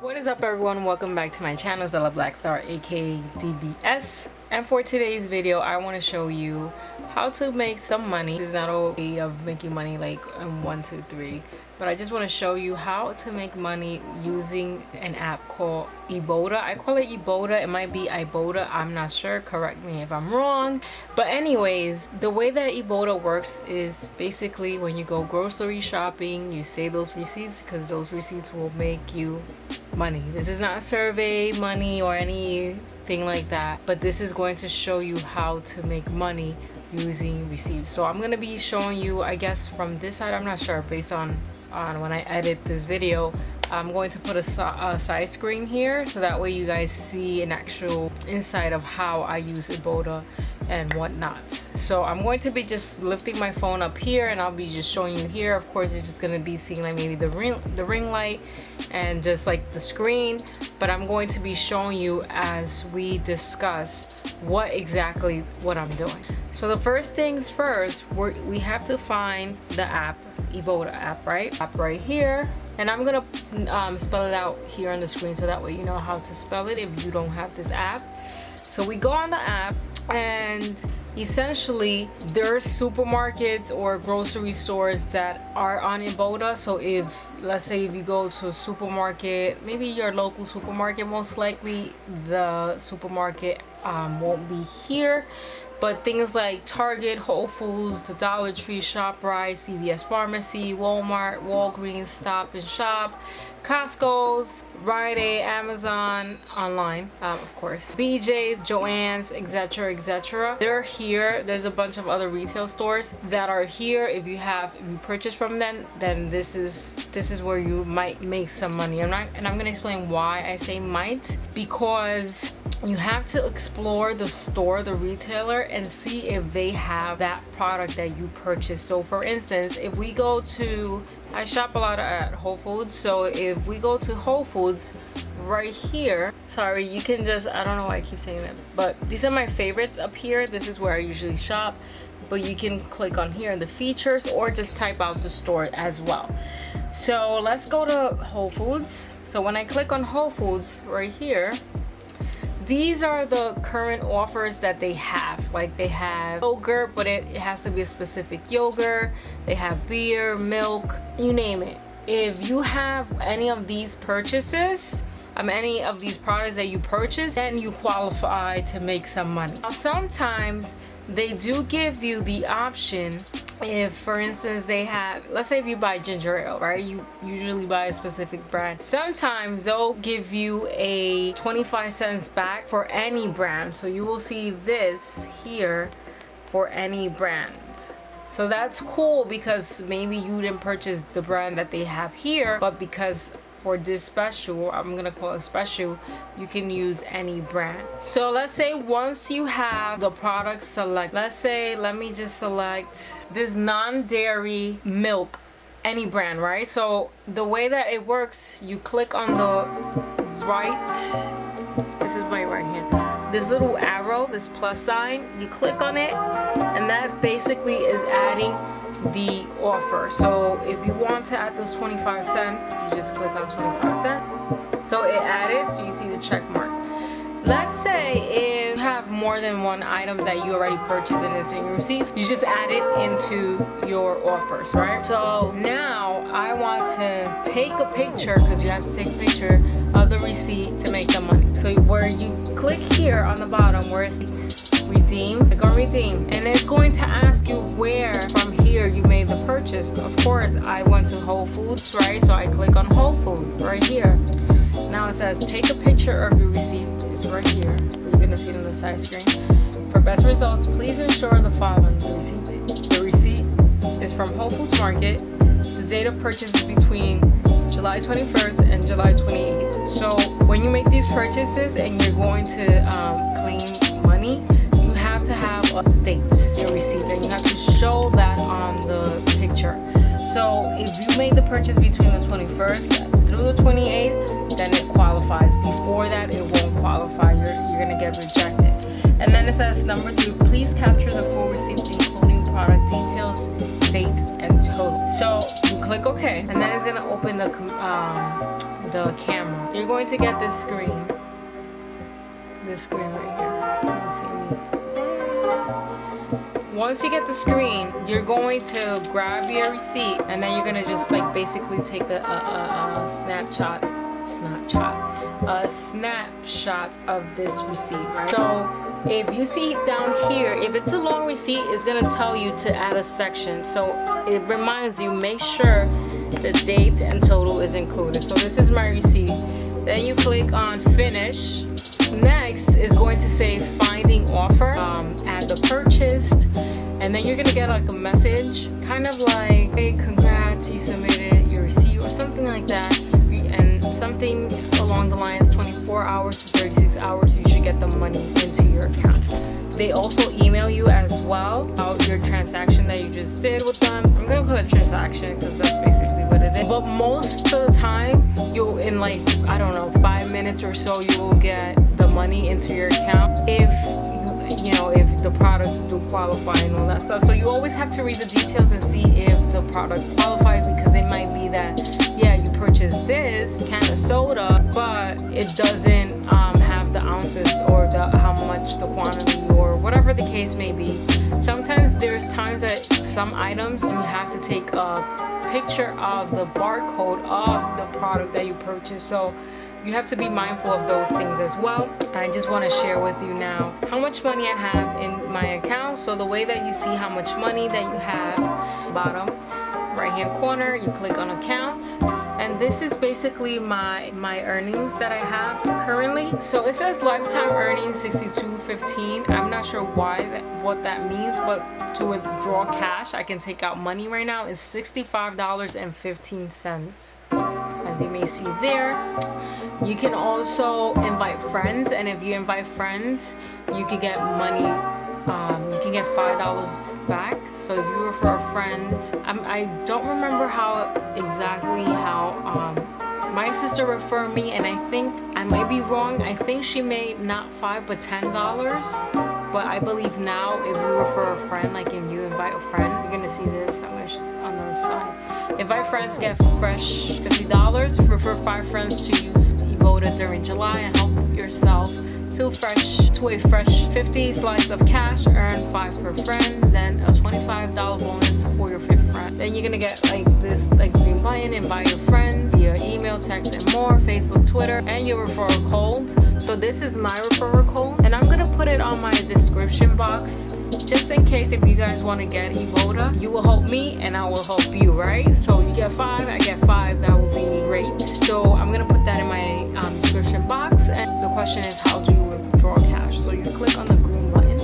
What is up, everyone? Welcome back to my channel, Zella Blackstar, aka DBS. And for today's video, I want to show you how to make some money. This is not a way of making money like in 1, 2, 3, but I just want to show you how to make money using an app called Ibotta. I call it Ibotta. It might be Ibotta. I'm not sure. Correct me if I'm wrong. But anyways, the way that Ibotta works is basically when you go grocery shopping, you save those receipts because those receipts will make you money. This is not survey money or anything like that, but this is going to show you how to make money using receipts. So I'm going to be showing you, I guess from this side, I'm not sure, based on when I edit this video. I'm going to put a side screen here so that way you guys see an actual insight of how I use Ibotta and whatnot. So I'm going to be just lifting my phone up here and I'll be just showing you here. Of course, it's just going to be seeing like maybe the ring light and just like the screen, but I'm going to be showing you as we discuss what I'm doing. So the first things first, we have to find the app, Ibotta app, right here. And I'm gonna spell it out here on the screen so that way you know how to spell it if you don't have this app. So we go on the app, and essentially there's supermarkets or grocery stores that are on Ibotta. So let's say if you go to a supermarket, maybe your local supermarket, most likely the supermarket won't be here, but things like Target, Whole Foods, the Dollar Tree, ShopRite, CVS Pharmacy, Walmart, Walgreens, Stop and Shop, Costco's, Rite Aid, Amazon, online, of course, BJ's, Joann's, etc. They're here. There's a bunch of other retail stores that are here. If you purchase from them, then this is where you might make some money. I'm gonna explain why I say might, because you have to explore the store, the retailer, and see if they have that product that you purchased. So for instance, if we go to, I shop a lot at Whole Foods, so if we go to Whole Foods right here, sorry, you can just, I don't know why I keep saying that, but these are my favorites up here. This is where I usually shop, but you can click on here in the features or just type out the store as well. So let's go to Whole Foods. So when I click on Whole Foods right here, these are the current offers that they have. Like they have yogurt, but it has to be a specific yogurt. They have beer, milk, you name it. If you have any of these purchases, any of these products that you purchase, then you qualify to make some money. Now, sometimes they do give you the option. If for instance they have, let's say if you buy ginger ale, right, you usually buy a specific brand, sometimes they'll give you a 25 cents back for any brand. So you will see this here for any brand. So that's cool because maybe you didn't purchase the brand that they have here, but because for this special, I'm gonna call it special, you can use any brand. So let's say once you have the product select, let's say, let me just select this non-dairy milk, any brand, right? So the way that it works, you click on the right, this is my right hand, this little arrow, this plus sign, you click on it, and that basically is adding the offer. So if you want to add those 25 cents, you just click on 25 cents. So it added, so you see the check mark. Let's say if you have more than one item that you already purchased and it's in your receipts, you just add it into your offers, right? So now I want to take a picture, because you have to take a picture of the receipt to make the money. So where you click here on the bottom where it's redeem, click on redeem, and it's going to ask you where from here you made the purchase. Of course, I went to Whole Foods, right? So I click on Whole Foods right here. Now it says take a picture of your receipt. It's right here. You're gonna see it on the side screen. For best results, please ensure the following. The receipt is from Whole Foods Market. The date of purchase is between July 21st and July 28th. So when you make these purchases and you're going to claim money, you have to have a date, your receipt, and you have to show that on the picture. So if you made the purchase between the 21st through the 28th, then it qualifies. Before that, it won't qualify. You're gonna get rejected. And then it says number 2, please capture the full receipt including product details, date, and total. So you click OK, and then it's gonna open the camera. you're going to get this screen. This screen right here. You see me. Once you get the screen, you're going to grab your receipt, and then you're gonna just like basically take a snapshot of this receipt, right? So if you see down here, if it's a long receipt, it's gonna tell you to add a section. So it reminds you, make sure the date and total is included. So this is my receipt. Then you click on finish. Next is going to say finding offer, add the purchased, and then you're gonna get like a message, kind of like, hey, congrats, you submitted your receipt, or something like that, and something along the lines 24 hours to 36 hours you should get the money into your account. They also email you as well about your transaction that you just did with them. I'm gonna call it transaction because that's basically what it is. But most of the time, you'll, in like, I don't know, 5 minutes or so, you will get the money into your account if, you know, if the products do qualify and all that stuff. So you always have to read the details and see if the product qualifies, because it might be that, yeah, you purchased this can of soda, but it doesn't have the ounces or the how much the quantity or whatever the case may be. Sometimes there's times that some items you have to take a picture of the barcode of the product that you purchased. So you have to be mindful of those things as well. I just want to share with you now how much money I have in my account. So the way that you see how much money that you have, bottom right hand corner, you click on accounts, and this is basically my earnings that I have currently. So it says lifetime earnings $62.15. I'm not sure what that means, but to withdraw cash, I can take out money right now, is $65.15. As you may see there. You can also invite friends, and if you invite friends, you can get money. You can get $5 back. So if you refer a friend, I don't remember exactly how my sister referred me, and I think I might be wrong. I think she made not $5 but $10. But I believe now if you refer a friend, like if you invite a friend, you're gonna see this. I'm gonna show on the side. Invite friends, get fresh $50. Refer 5 friends to use Eboda during July and help yourself to a fresh 50 slices of cash. Earn 5 per friend, then a $25 bonus for your 5th friend. Then you're gonna get like this, like green button, invite your friends via email, text, and more, Facebook, Twitter, and your referral code. So this is my referral code, and I'm gonna put it on my description box just in case if you guys want to get Eboda. You will help me and I will help you, right? So you get 5, I get 5, that will be great. So I'm gonna put that in my description box. And the question is, how do you withdraw cash? So you click on the green button,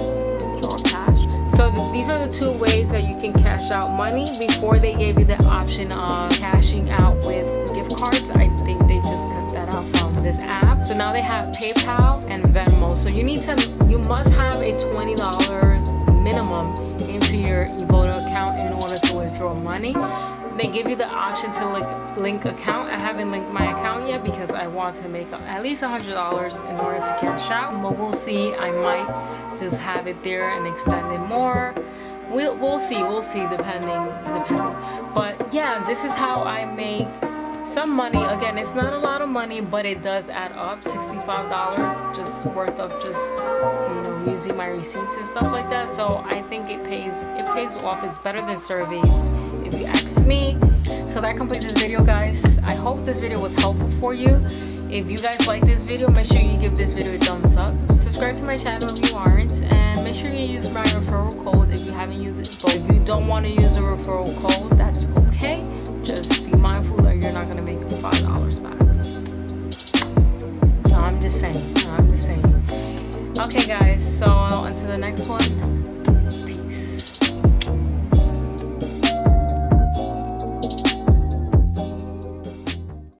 withdraw cash. So these are the 2 ways that you can cash out money. Before they gave you the option of cashing out with gift cards, I think they just cut that out from this app. So now they have PayPal and Venmo. So you must have a $20 minimum into your Eboda account in order to withdraw money. They give you the option to link account. I haven't linked my account yet because I want to make at least $100 in order to cash out. But we'll see. I might just have it there and extend it more. We'll see depending. But yeah, this is how I make some money. Again, it's not a lot of money, but it does add up. $65 just worth of just, you know, using my receipts and stuff like that. So I think it pays off. It's better than surveys, if you ask me. So that completes this video, guys. I hope this video was helpful for you. If you guys like this video, make sure you give this video a thumbs up. Subscribe to my channel if you aren't, and make sure you use my referral code if you haven't used it. But if you don't want to use a referral code, that's okay. Just be mindful that you're not going to make $5 back. No, I'm just saying. Okay, guys. So until the next one.